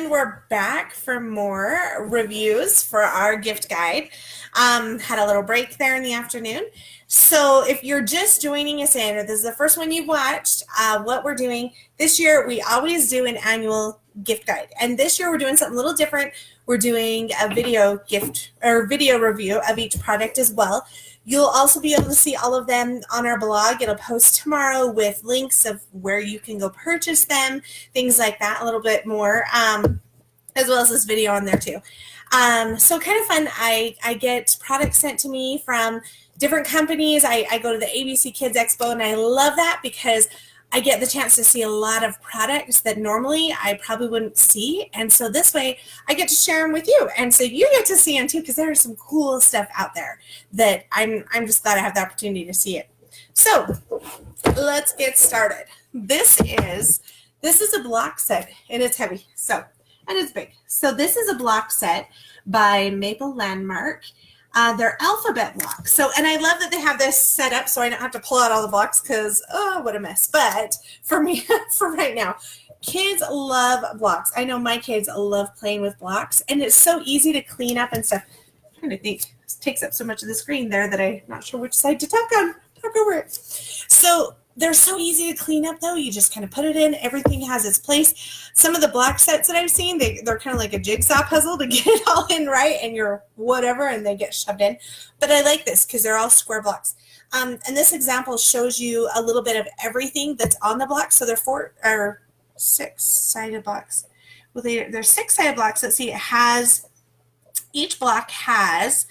And we're back for more reviews for our gift guide. Had a little break there in the afternoon. So if you're just joining us in, or this is the first one you've watched, what we're doing this year, we always do an annual gift guide. And this year we're doing something a little different. We're doing a video gift or video review of each product as well. You'll also be able to see all of them on our blog. It'll post tomorrow with links of where you can go purchase them, things like that, a little bit more, as well as this video on there too. So kind of fun. I get products sent to me from different companies. I go to the ABC Kids Expo, and I love that because I get the chance to see a lot of products that normally I probably wouldn't see. And so this way I get to share them with you. And so you get to see them too, because there's some cool stuff out there that I'm just glad I have the opportunity to see it. So let's get started. This is a block set, and it's heavy. And it's big. So this is a block set by Maple Landmark. They're alphabet blocks. So, and I love that they have this set up so I don't have to pull out all the blocks because, oh, what a mess. But for me, for right now, kids love blocks. I know my kids love playing with blocks, and it's so easy to clean up and stuff. I'm trying to think. It takes up so much of the screen there that I'm not sure which side to talk over it. So they're so easy to clean up, though. You just kind of put it in. Everything has its place. Some of the block sets that I've seen, they're kind of like a jigsaw puzzle to get it all in right, and you're whatever, and they get shoved in. But I like this because they're all square blocks. And this example shows you a little bit of everything that's on the block. So they're six-sided blocks. Well, they're six-sided blocks. Let's see. Each block has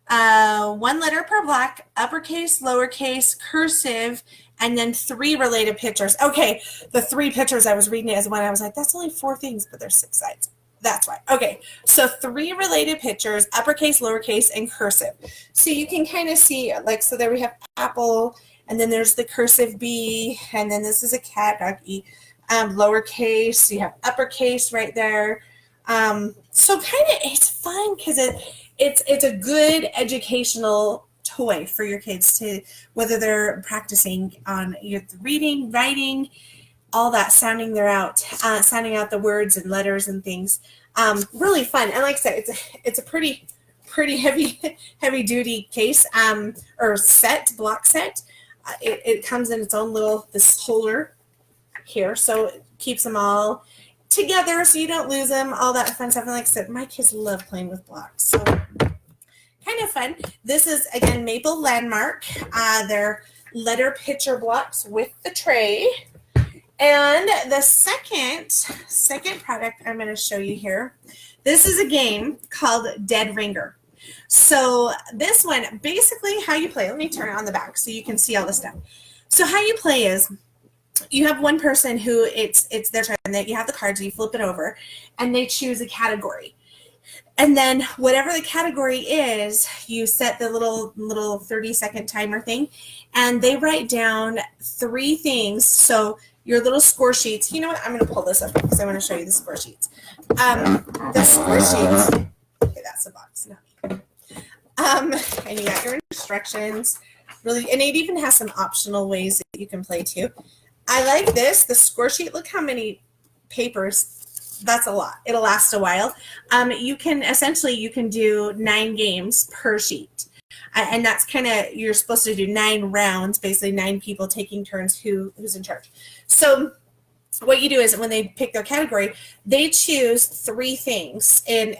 one letter per block, uppercase, lowercase, cursive, and then 3 related pictures. Okay, the 3 pictures I was reading it as one. I was like, that's only 4 things, but there's 6 sides. That's why. Okay, so 3 related pictures, uppercase, lowercase, and cursive. So you can kind of see, like, so there we have apple, and then there's the cursive B, and then this is a cat, dog, E, lowercase. So you have uppercase right there. So kind of, it's fun because it's a good educational toy for your kids to, whether they're practicing on your reading, writing, all that, sounding out the words and letters and things. Really fun. And like I said, it's a pretty heavy duty case or block set. It comes in its own this holder here, so it keeps them all together so you don't lose them, all that fun stuff. And like I said, my kids love playing with blocks. So kind of fun. This is, again, Maple Landmark. They're letter picture blocks with the tray. And the second product I'm going to show you here, this is a game called Dead Ringer. So this one, basically how you play, let me turn it on the back so you can see all the stuff. So how you play is, you have one person who it's their turn, that you have the cards, you flip it over, and they choose a category. And then whatever the category is, you set the little 30-second timer thing, and they write down 3 things. So your little score sheets, you know what, I'm going to pull this up because I want to show you the score sheets. The score sheets, okay, that's the box, not me. And you got your instructions, really, and it even has some optional ways that you can play too. I like this, the score sheet. Look how many papers. That's a lot. It'll last a while. You can do 9 games per sheet. And that's kind of, you're supposed to do 9 rounds, basically 9 people taking turns who's in charge. So what you do is when they pick their category, they choose 3 things, and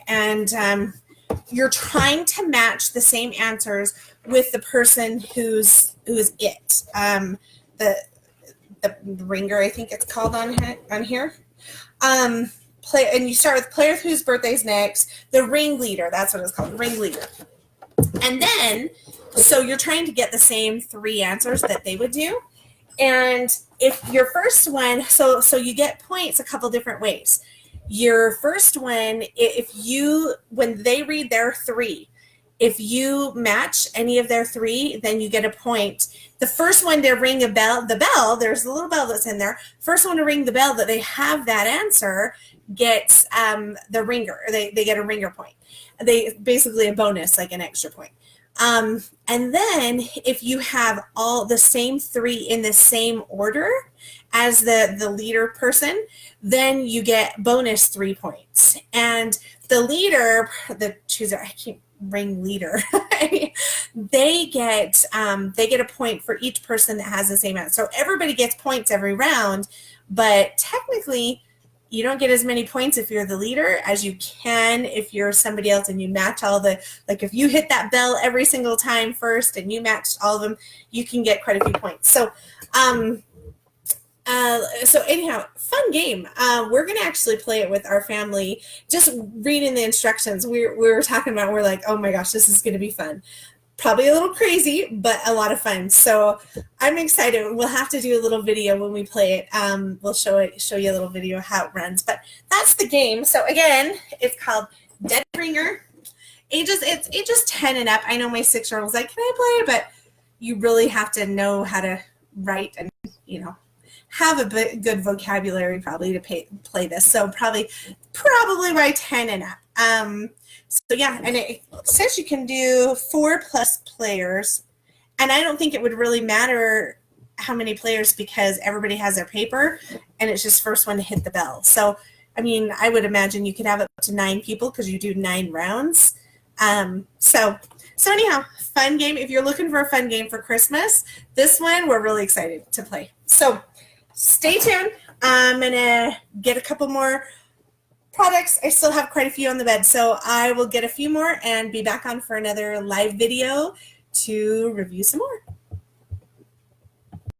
you're trying to match the same answers with the person who's it. The ringer, I think it's called on here. And you start with player whose birthday's next, the ringleader, that's what it's called, ringleader. And then, so you're trying to get the same 3 answers that they would do. And if your first one, so you get points a couple different ways. Your first one, when they read their 3, if you match any of their 3, then you get a point. The first one to ring the bell, there's a little bell that's in there. First one to ring the bell that they have that answer gets the ringer. They get a ringer point. They basically a bonus, like an extra point. And then if you have all the same 3 in the same order, as the leader person, then you get bonus 3 points. And the leader, the chooser, I keep ring leader, they get a point for each person that has the same amount. So everybody gets points every round, but technically you don't get as many points if you're the leader as you can if you're somebody else and you match all the, like if you hit that bell every single time first and you matched all of them, you can get quite a few points. So so anyhow, fun game. We're going to actually play it with our family. Just reading the instructions, we were talking about, we're like, oh my gosh, this is going to be fun. Probably a little crazy, but a lot of fun. So I'm excited. We'll have to do a little video when we play it. We'll show you a little video of how it runs. But that's the game. So again, it's called Dead Ringer. It's ages 10 and up. I know my 6-year-old was like, can I play? But you really have to know how to write and, have a good vocabulary probably to play this. So probably by 10 and up. So yeah, and it says you can do 4+ players, and I don't think it would really matter how many players because everybody has their paper, and it's just first one to hit the bell. So I mean, I would imagine you could have up to 9 people because you do 9 rounds. So anyhow, fun game. If you're looking for a fun game for Christmas, this one we're really excited to play. So stay tuned. I'm going to get a couple more products. I still have quite a few on the bed, so I will get a few more and be back on for another live video to review some more.